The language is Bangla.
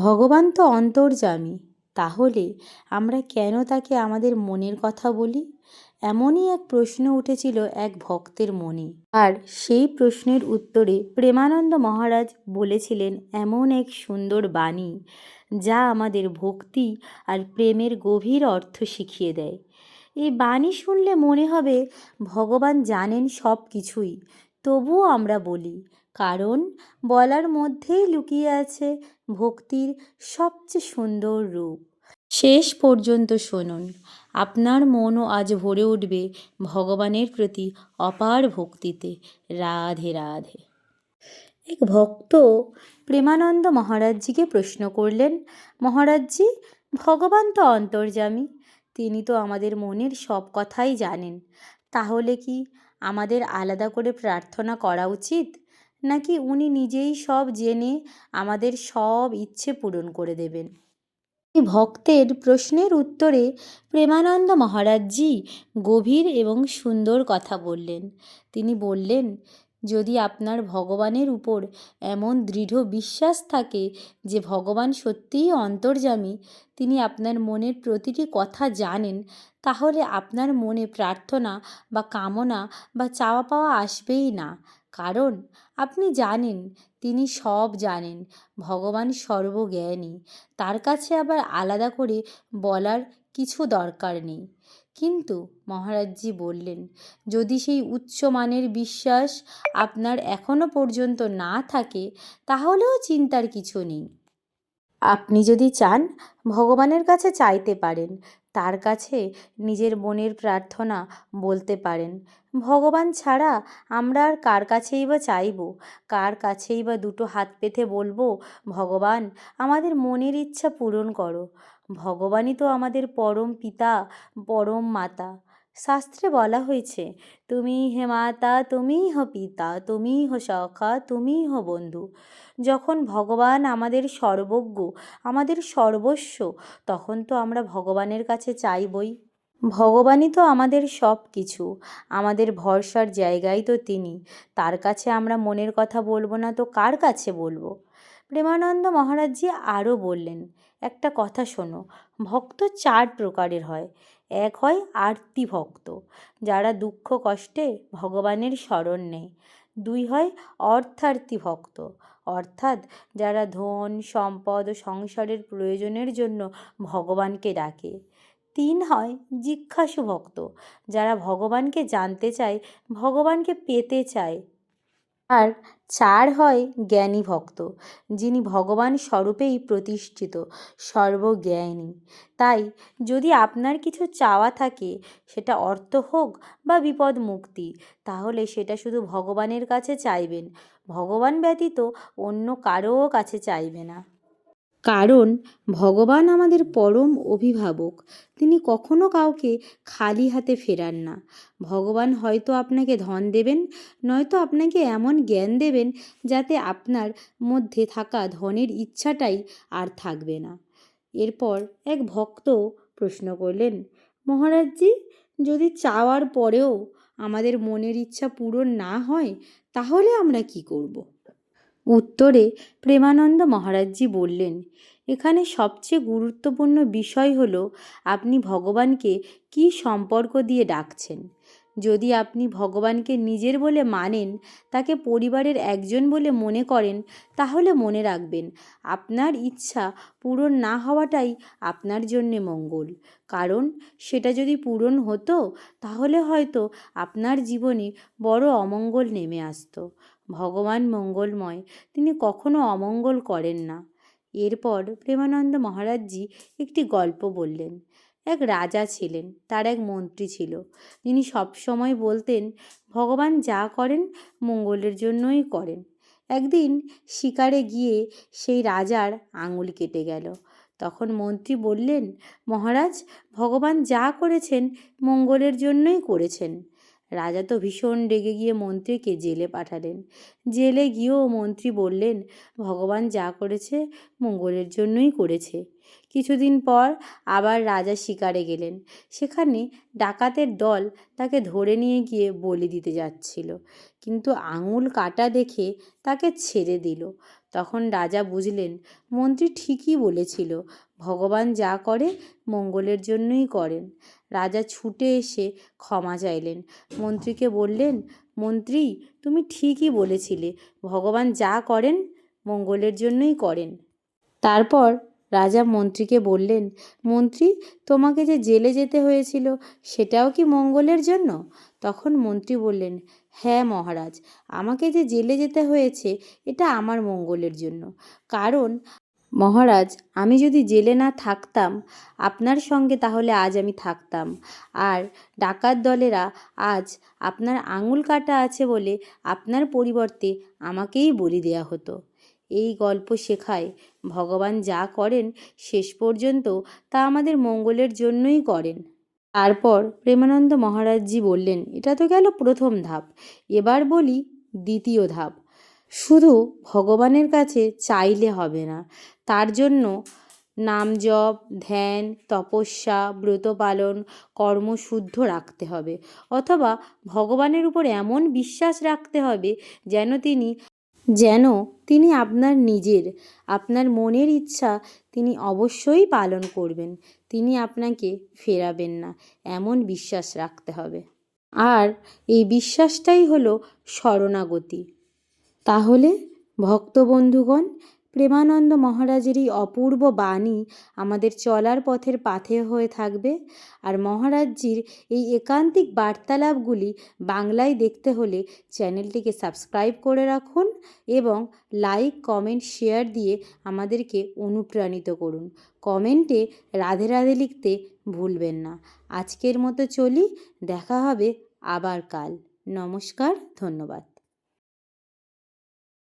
ভগবান তো অন্তর্যামী, তাহলে আমরা কেন তাকে আমাদের মনের কথা বলি? এমনই এক প্রশ্ন উঠেছিল এক ভক্তের মনে। আর সেই প্রশ্নের উত্তরে প্রেমানন্দ মহারাজ বলেছিলেন এমন এক সুন্দর বাণী, যা আমাদের ভক্তি আর প্রেমের গভীর অর্থ শিখিয়ে দেয়। এই বাণী শুনলে মনে হবে ভগবান জানেন সব কিছুই, তবুও আমরা বলি, কারণ বলার মধ্যেই লুকিয়ে আছে ভক্তির সবচেয়ে সুন্দর রূপ। শেষ পর্যন্ত শুনুন, আপনার মনও আজ ভরে উঠবে ভগবানের প্রতি অপার ভক্তিতে। রাধে রাধে। এক ভক্ত প্রেমানন্দ মহারাজজিকে প্রশ্ন করলেন, মহারাজজি, ভগবান তো অন্তর্যামী, তিনি তো আমাদের মনের সব কথাই জানেন, তাহলে কি আমাদের আলাদা করে প্রার্থনা করা উচিত, নাকি উনি নিজেই সব জেনে আমাদের সব ইচ্ছে পূরণ করে দেবেন? এই ভক্তের প্রশ্নের উত্তরে প্রেমানন্দ মহারাজজি গভীর এবং সুন্দর কথা বললেন। তিনি বললেন, যদি আপনার ভগবানের উপর এমন দৃঢ় বিশ্বাস থাকে যে ভগবান সত্যিই অন্তর্যামী, তিনি আপনার মনের প্রতিটি কথা জানেন, তাহলে আপনার মনে প্রার্থনা বা কামনা বা চাওয়া পাওয়া আসবেই না। কারণ আপনি জানেন তিনি সব জানেন, ভগবান সর্বজ্ঞানী, তার কাছে আবার আলাদা করে বলার কিছু দরকার নেই। কিন্তু মহারাজজি বললেন, যদি সেই উচ্চমানের বিশ্বাস আপনার এখনো পর্যন্ত না থাকে, তাহলেও চিন্তার কিছু নেই। আপনি যদি চান, ভগবানের কাছে চাইতে পারেন, তার কাছে নিজের মনের প্রার্থনা বলতে পারেন। ভগবান ছাড়া আমরা আর কার কাছেই বা চাইব, কার কাছেই বা দুটো হাত পেতে বলবো, ভগবান আমাদের মনের ইচ্ছা পূরণ করো? ভগবানই তো আমাদের পরম পিতা, পরম মাতা। শাস্ত্রে বলা হয়েছে, তুমিই হে মাতা, তুমিই হো পিতা, তুমিই হো সখা, তুমিই হো বন্ধু। যখন ভগবান আমাদের সর্বজ্ঞ, আমাদের সর্বস্ব, তখন তো আমরা ভগবানের কাছে চাইবই। ভগবানই তো আমাদের সব কিছু, আমাদের ভরসার জায়গাই তো তিনি। তার কাছে আমরা মনের কথা বলবো না তো কার কাছে বলবো? প্রেমানন্দ মহারাজজি আরও বললেন, একটা কথা শোনো, ভক্ত 4 প্রকারের হয়। এক হয় আরতি ভক্ত, যারা দুঃখ কষ্টে ভগবানের শরণ নেয়। 2 হয় অর্থার্থী ভক্ত, অর্থাৎ যারা ধন সম্পদ ও সংসারের প্রয়োজনের জন্য ভগবানকে ডাকে। 3 হয় জিজ্ঞাসু ভক্ত, যারা ভগবানকে জানতে চায়, ভগবানকে পেতে চায়। আর 4 হয় জ্ঞানী ভক্ত, যিনি ভগবান স্বরূপেই প্রতিষ্ঠিত, সর্বজ্ঞানী। তাই যদি আপনার কিছু চাওয়া থাকে, সেটা অর্থ হোক বা বিপদ মুক্তি, তাহলে সেটা শুধু ভগবানের কাছে চাইবেন, ভগবান ব্যতীত অন্য কারো কাছে চাইবে না। কারণ ভগবান আমাদের পরম অভিভাবক, তিনি কখনো কাউকে খালি হাতে ফেরান না। ভগবান হয়তো আপনাকে ধন দেবেন, নয়তো আপনাকে এমন জ্ঞান দেবেন যাতে আপনার মধ্যে থাকা ধনের ইচ্ছাটাই আর থাকবে না। এরপর এক ভক্ত প্রশ্ন করলেন, মহারাজজি, যদি চাওয়ার পরেও আমাদের মনের ইচ্ছা পূরণ না হয়, তাহলে আমরা কি করব? উত্তরে প্রেমানন্দ মহারাজজি বললেন, এখানে সবচেয়ে গুরুত্বপূর্ণ বিষয় হলো আপনি ভগবানকে কী সম্পর্ক দিয়ে ডাকছেন। যদি আপনি ভগবানকে নিজের বলে মানেন, তাকে পরিবারের একজন বলে মনে করেন, তাহলে মনে রাখবেন আপনার ইচ্ছা পূরণ না হওয়াটাই আপনার জন্যে মঙ্গল। কারণ সেটা যদি পূরণ হতো, তাহলে হয়তো আপনার জীবনে বড় অমঙ্গল নেমে আসতো। ভগবান মঙ্গলময়, তিনি কখনো অমঙ্গল করেন না। এরপর প্রেমানন্দ মহারাজজি একটি গল্প বললেন। এক রাজা ছিলেন, তার এক মন্ত্রী ছিল, যিনি সবসময় বলতেন ভগবান যা করেন মঙ্গলের জন্যই করেন। একদিন শিকারে গিয়ে সেই রাজার আঙুল কেটে গেল। তখন মন্ত্রী বললেন, মহারাজ, ভগবান যা করেছেন মঙ্গলের জন্যই করেছেন। রাজা তো ভীষণ রেগে গিয়ে মন্ত্রীকে জেলে পাঠালেন। জেলে গিয়েও মন্ত্রী বললেন, ভগবান যা করেছে মঙ্গলের জন্যই করেছে। কিছুদিন পর আবার রাজা শিকারে গেলেন। সেখানে ডাকাতের দল তাকে ধরে নিয়ে গিয়ে বলি দিতে যাচ্ছিল, কিন্তু আঙুল কাটা দেখে তাকে ছেড়ে দিল। তখন রাজা বুঝলেন মন্ত্রী ঠিকই বলেছিল, ভগবান যা করে মঙ্গলের জন্যই করেন। রাজা ছুটে এসে ক্ষমা চাইলেন। মন্ত্রীকে বললেন, মন্ত্রী, তুমি ঠিকই বলেছিলে, ভগবান যা করেন মঙ্গলের জন্যই করেন। তারপর রাজা মন্ত্রীকে বললেন, মন্ত্রী, তোমাকে যে জেলে যেতে হয়েছিল সেটাও কি মঙ্গলের জন্য? তখন মন্ত্রী বললেন, হ্যাঁ মহারাজ, আমাকে যে জেলে যেতে হয়েছে এটা আমার মঙ্গলের জন্য। কারণ মহারাজ, আমি যদি জেলে না থাকতাম আপনার সঙ্গে তাহলে আজ আমি থাকতাম, আর ডাকাত দলেরা আজ আপনার আঙুল কাটা আছে বলে আপনার পরিবর্তে আমাকেই বলি দেয়া হতো। এই গল্প শেখায় ভগবান যা করেন শেষ পর্যন্ত তা আমাদের মঙ্গলের জন্যই করেন। তারপর প্রেমানন্দ মহারাজজি বললেন, এটা তো গেল প্রথম ধাপ, এবার বলি দ্বিতীয় ধাপ। শুধু ভগবানের কাছে চাইলে হবে না, তার জন্য নাম জপ, ধ্যান, তপস্যা, ব্রত পালন, কর্মশুদ্ধ রাখতে হবে, অথবা ভগবানের উপর এমন বিশ্বাস রাখতে হবে যেন তিনি আপনার নিজের, আপনার মনের ইচ্ছা তিনি অবশ্যই পালন করবেন, তিনি আপনাকে ফেরাবেন না, এমন বিশ্বাস রাখতে হবে। আর এই বিশ্বাসটাই হলো শরণাগতি। তাহলে ভক্তবন্ধুগণ, প্রেমানন্দ মহারাজের এই অপূর্ব বাণী আমাদের চলার পথের পাথেয় হয়ে থাকবে। আর মহারাজজির এই একান্তিক বার্তালাপগুলি বাংলায় দেখতে হলে চ্যানেলটিকে সাবস্ক্রাইব করে রাখুন এবং লাইক, কমেন্ট, শেয়ার দিয়ে আমাদেরকে অনুপ্রাণিত করুন। কমেন্টে রাধে রাধে লিখতে ভুলবেন না। আজকের মতো চলি, দেখা হবে আবার কাল। নমস্কার, ধন্যবাদ।